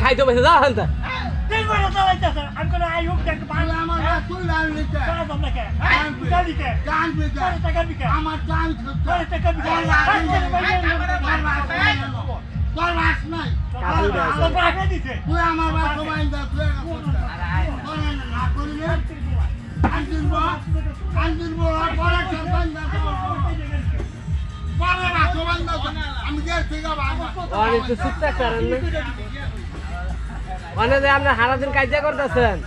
খাইতে পাইছে যাও hanta I'm gonna I hope that আমার রাসূল লালিতে আমার জান তোর বাস নাই তুই আমার বাস বাইন দা তুই না করলে আনদিন বড় বড় সরপঞ্চ দা বড় বাস বাইন দা আমি গেল থেকে বাবা অনেক তো সুত্তা করেন না মানে যে আপনি সারাদিন কাজা করতেছেন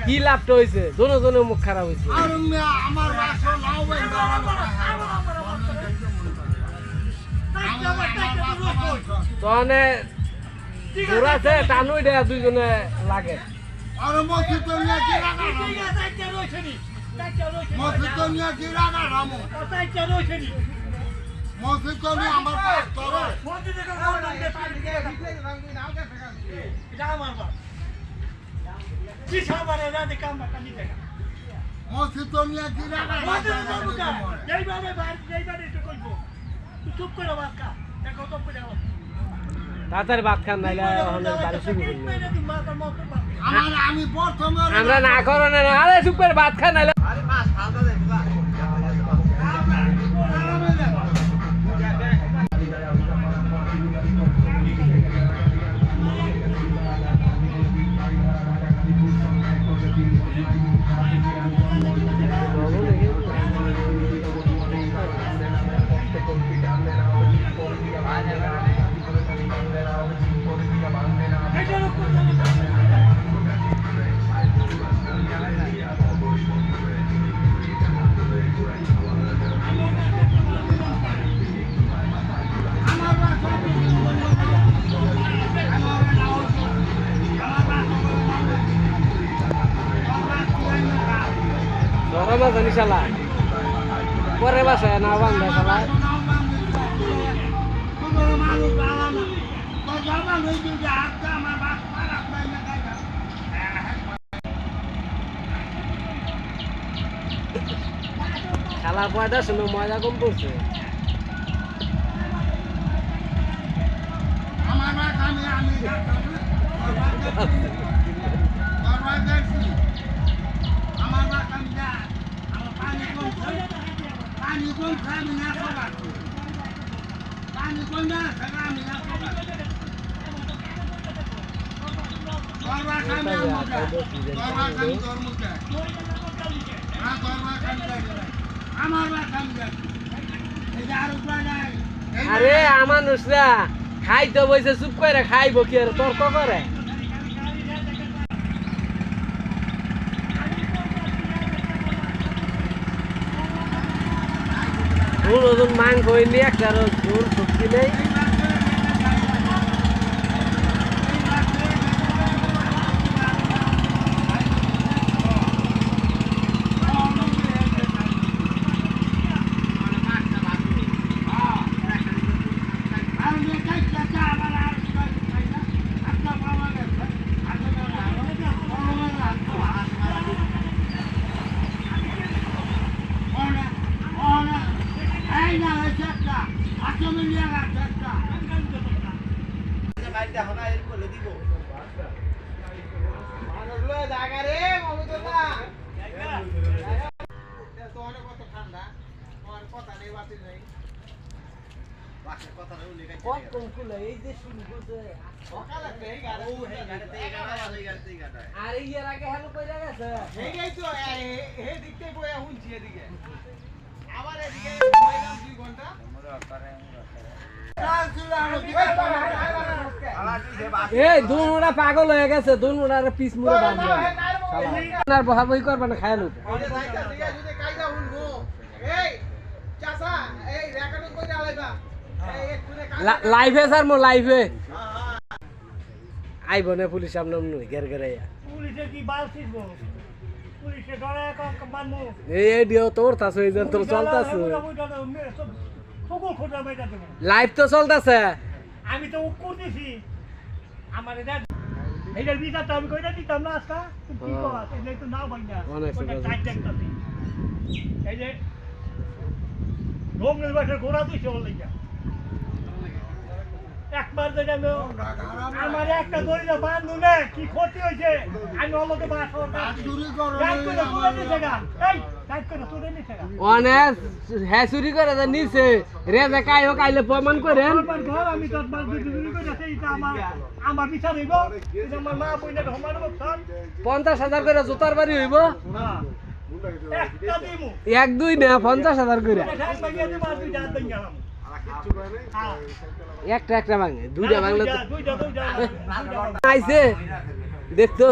কি লাভটা হয়েছে জনের মুখ খারাপ হয়েছে আর আমার বাস নাও বাইন দা তনে পুরাছে টানুই দেয়া দুইজনে লাগে আর মসজিদ তো নিয়ে কি রাখা মসজিদ তো নিয়ে কি রাখা রামু মসজিদ তো নিয়ে আমার পাস করো মসজিদ তো নিয়ে কি রাখা চুপ করে বাদ খা দেখো চুপ করে যাও তাড়াতাড়ি ভাত খান নাইলে বাড়ি শুরু আমি প্রথমে আমরা না করো না আরে চুপ করে ভাত খান নাইলে আরে মাছ ফালতা দে ধরা জানি শালা পরে বাসায় না বান্ধা শালা শালা পয়দা শুনে মজা কম পড়ছে আমার মা আমি আমার মা কামি যা আমার পানি কোন খাবি না খাবার পানি কোন না খাবি না খাবার করবা খামি তোর মুখে আমার মা খামি যা এই যে আর উপায় নাই আরে আমার নুসরা খাইতে বইছে চুপ করে খাইব কি আর তর্ক করে ওজন মাংস হইনি একটা জোর শক্তি নেই দুনুরা পাগল হয়ে গেছে দুনুরা পিস মুড়ে বাঁধবে বহাবহি করবে না খায় লোক লাইভে স্যার মো লাইভে আইব না পুলিশ সামনে ঘের ঘেরে পুলিশে কি বাল ছিড়বো পুলিশে ডরে কম মানমু এই দিও তোর তাস হই যান তোর চলতাছে লাইভ তো চলতাছে আমি তো করতেছি আমারে দেখ এইটার বিচার তো আমি কইরা দিতাম না আজকে তুই কি কর এই তো নাও ভাই না ওটা টাইট দেখতাছি এই যে রোমনের বাসার ঘোড়া তুই চল লাগা একবার যেটা আমি একটা দড়িটা বান্ধু না কি ক্ষতি হয়েছে আমি অলকে বাস চুরি করো রাত করে তুলে নিছে গা এই রাত করে তুলে নিছে গা অনেক হ্যাঁ চুরি করে যে নিছে রেজা কাই হোক আইলে প্রমাণ করেন আমার ঘর আমি তো বাস চুরি করে যাচ্ছে এটা আমার বিচার হইব এটা আমার মা বইনে সমান বছর 50,000 করে জুতার বাড়ি হইব হ্যাঁ একটা দিমু 1-2 না 50,000 করে ঢাক ভাঙিয়ে দিমু আর তুই জাত ভাঙিয়ে গেলাম হ্যাঁ একটা ভাঙে দুইটা ভাঙলে তো দুইটা আইছে দেখতো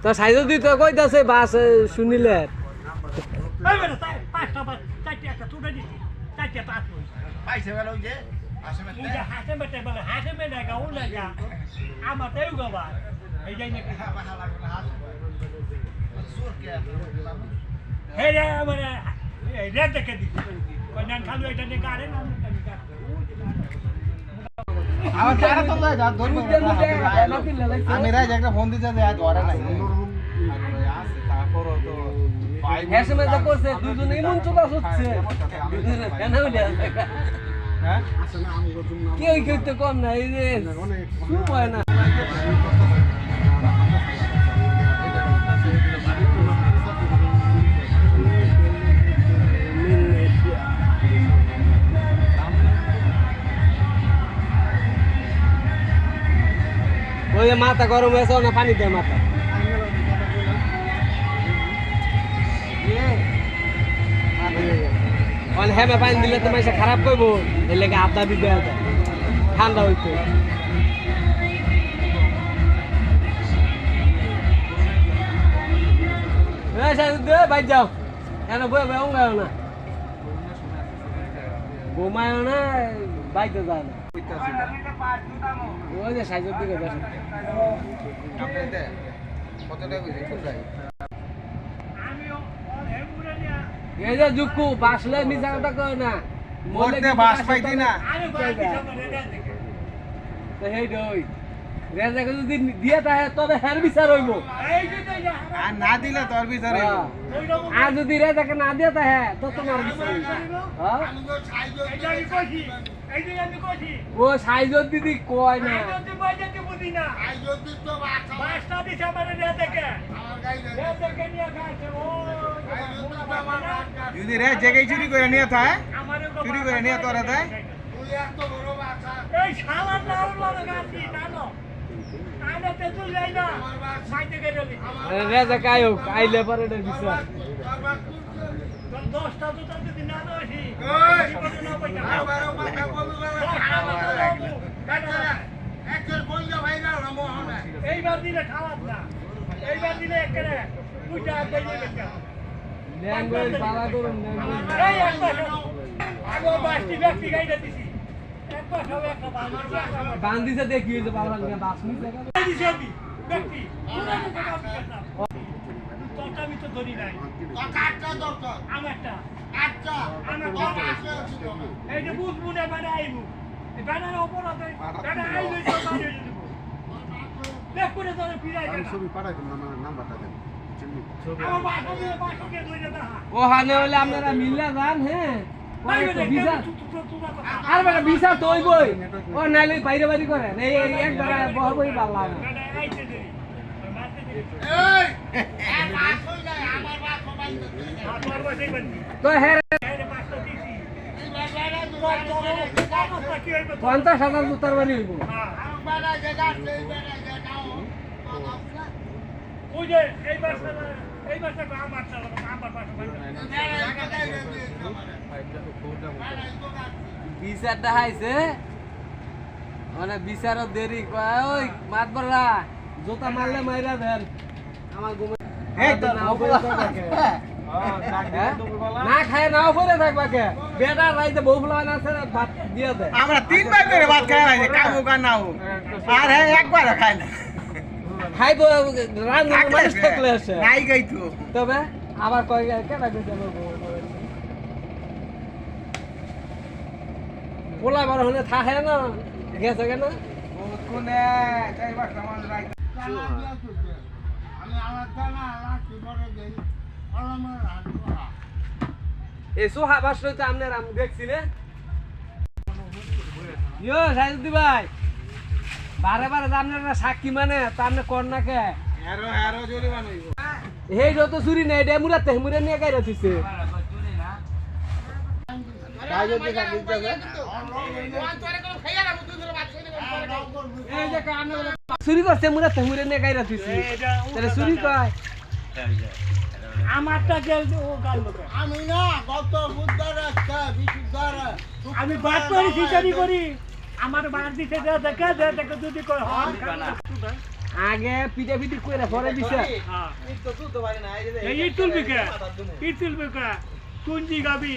তো সাইজ দিত কইতাছে বাস শুনিলে এই বেটা পাঁচটা চারটি একটা তুলে দিছি চারটি পাঁচ পাইছে বেলা ওই যে আসলে মুজা হাতে মেটে বলে হাতে মেটে গা উলে গা আমার তেও গবা এই যাই নাকি হে রে মানে রে দেখে দি কোন খালু এটা নে গাড়ে না আমার কারা তো লয় যা ধরবে আমি রাজ একটা ফোন দিতে যে আজ ধরে নাই আছে তারপরও তো এসএমএস করছে দুজনেই মন চোখা হচ্ছে কেন হইলে হ্যাঁ কেউ খেতে কম না এই যে খুব হয় না ওই যে মাথা গরম হয়েছে না পানি দেয় মাথা হ্যাঁ পানি দিলে তো মাইসে খারাপ করবো এর লেগে আড্ডা দিতে হবে ঠান্ডা হইতে বাইর যাও এনে বয়ে বয়ে অঙ্গায় না ঘুমায়ও না বাইতে যায় না ওই যে সাইজের দিকে দেখেন এই যে জুকু বাসলে মিছা কথা কয় না মরতে বাস পাইতি না তো হেই দই রেজাকে যদি দিয়ে থাকে তবে হের বিচার হইব আর না দিলে তোর বিচার হইব আর যদি রেজাকে না দিয়ে থাকে তো তোমার বিচার হইব হ্যাঁ ও সাইজর দিদি কয় না যদি রে জেগে চুরি করে নিয়ে থাকে চুরি করে নিয়ে তোরা দেয় রেজা কায়ক আইলে পরে বিচার এইবার দিলে খারাপ না এইবার দিলে একেবারে পূজা ল্যাঙ্গুয়েজ বালা করুন এই একবার আগে বাসটি ব্যক্তি গাইতে দিছি একবার সব একটা বান্দিছে দেখি হইছে বাবা বাস নিছে ব্যক্তি তোরটা আমি তো ধরি নাই আমারটা এই যে বুঝবুনে বেড়ে আইবু বেড়ার অপরাধে বেড়া আইলে তো বাড়িয়ে দেবো দেখ করে তোরে ফিরাই দেন ছবি পাঠাই দিন আমার নাম্বারটা দেন আমার বাসকে ধরে না ও হানে হলে আপনারা মিললা যান হ্যাঁ আর বেটা বিচার তো হইবই ও নাইলে বাইরে বাইরে করে এই একবার বহবই ভালো লাগে তো হ্যাঁ 50,000 জুতার বাড়ি হইব ওই যে এই বাসটা আমার চালাবো আমার বাসা বিচারটা হাইছে মানে বিচারও দেরি কয় ওই মাতবররা জুতা মারলে মাইরা দেন আমার ঘুমে না খায় নাও পরে থাকবা কে বেটা রাইতে বউ ফুলা না ভাত দিয়ে দেয় আমরা 3 বার করে ভাত খাই রাইছে কামু কা নাও আর হ্যাঁ একবার খাই না খাইবো রান্না মানুষ থাকলে আসে নাই গাইতো তবে আবার কয় কেন কইতে আমার বউ পোলা বার হলে থাকে না গেছে কেন কোনে চাইবার সামান রাই আমি আমার জানা রাখি বড় দেই আমার রাখি এই সোহা বাস রইতে আপনার আমি দেখছি না ইয়ো সাইদুদ্দি ভাই বারে বারে আপনারা সাক্ষী মানে তামনে কর না কে হেরো জরিমানা হইব এই যত চুরি নেই এটা মুরাতে মুরে নিয়ে গাইরা দিছে চুরি করছে মুরাতে মুরে নিয়ে গাইরা দিছে তাহলে চুরি কয় আমারটা গেল ও গাল লোকে আমি না গত বুধবার একটা বিশুদ্ধবার আমি বাদ করি হিসাবই করি আমার বার দিতে দেখে যদি কয় হয় আগে পিটা পিটি কইরা পরে দিছে হ্যাঁ তো তুলতে পারি না এই তুলবি কে কুঞ্জি গাবি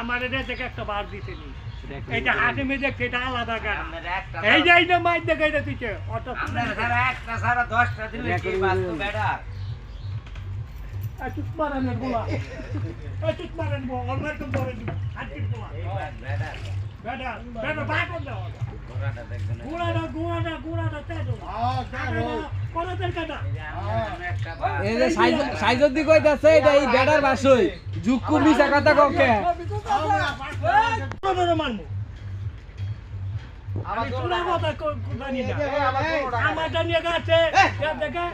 আমার এটা দেখে একটা বার দিতে নি এটা হাতে মে দেখছে এটা আলাদা গান এই যে এইটা মাইর দেখে এটা দিচ্ছে অত চুপ মারেন বলা চুপ মারেন বল অলরেডি তো বলে দিই হাতি বলা বেটা বেটা বাই করে দাও গুড়াটা তেজ কোন তেল কাটা এই যে সাইজুদ্দি কইতাছে এটা এই বেডার বাসই জুকু মিছা কথা ককে মারমু আমার পুরা কথা জানি না আমার জানিয়ে গেছে দেখে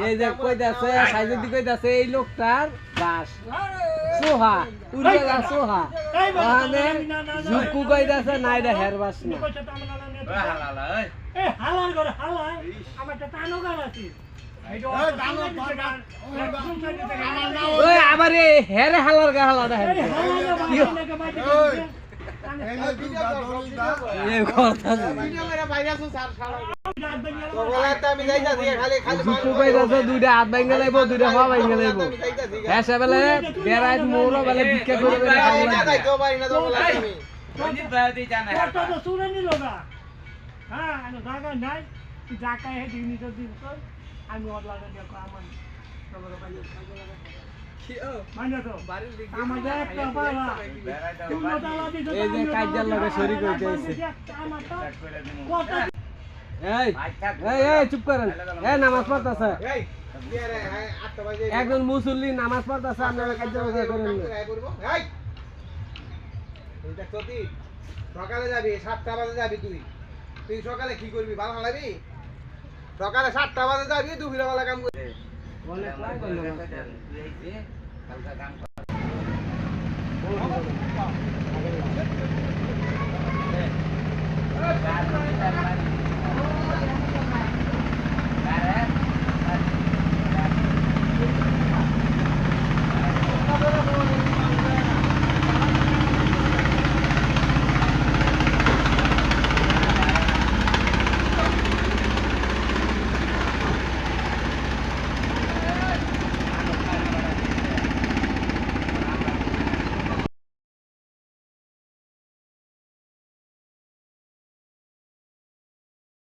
এই যে কইতাছে সাইজুদ্দি কইতাছে এই লোকটার বাস সোহা উড়ে যা সোহা মানে জুকু কইতাছে না এটা হের বাস না হালাল করে হালাল আমার তো টানো গান আছে ওই আবার এই হেরে হালার গা হালাটা হেরে এই কথা জুকু কইতাছে দুইটা হাত ভাঙা লাইবো দুইটা পা ভাঙা লাইবো এসে বেলে বেড়াইত মোরো বেলে ভিক্ষা করে বেলে আমি এই যে কাজের লগে শরীক হইতে আইছে এই এই চুপ করেন এই নামাজ পড়তাছে একজন মুসল্লি নামাজ পড়তাছে আপনারা কাজের লগে করেন সকালে যাবি 7টা বাজে যাবি তুই সকালে কি করবি ভালো লাগবি সকালে 7টা বাজে যাবি দুপুরের বেলা কাম করবি অনেক লাভ হলো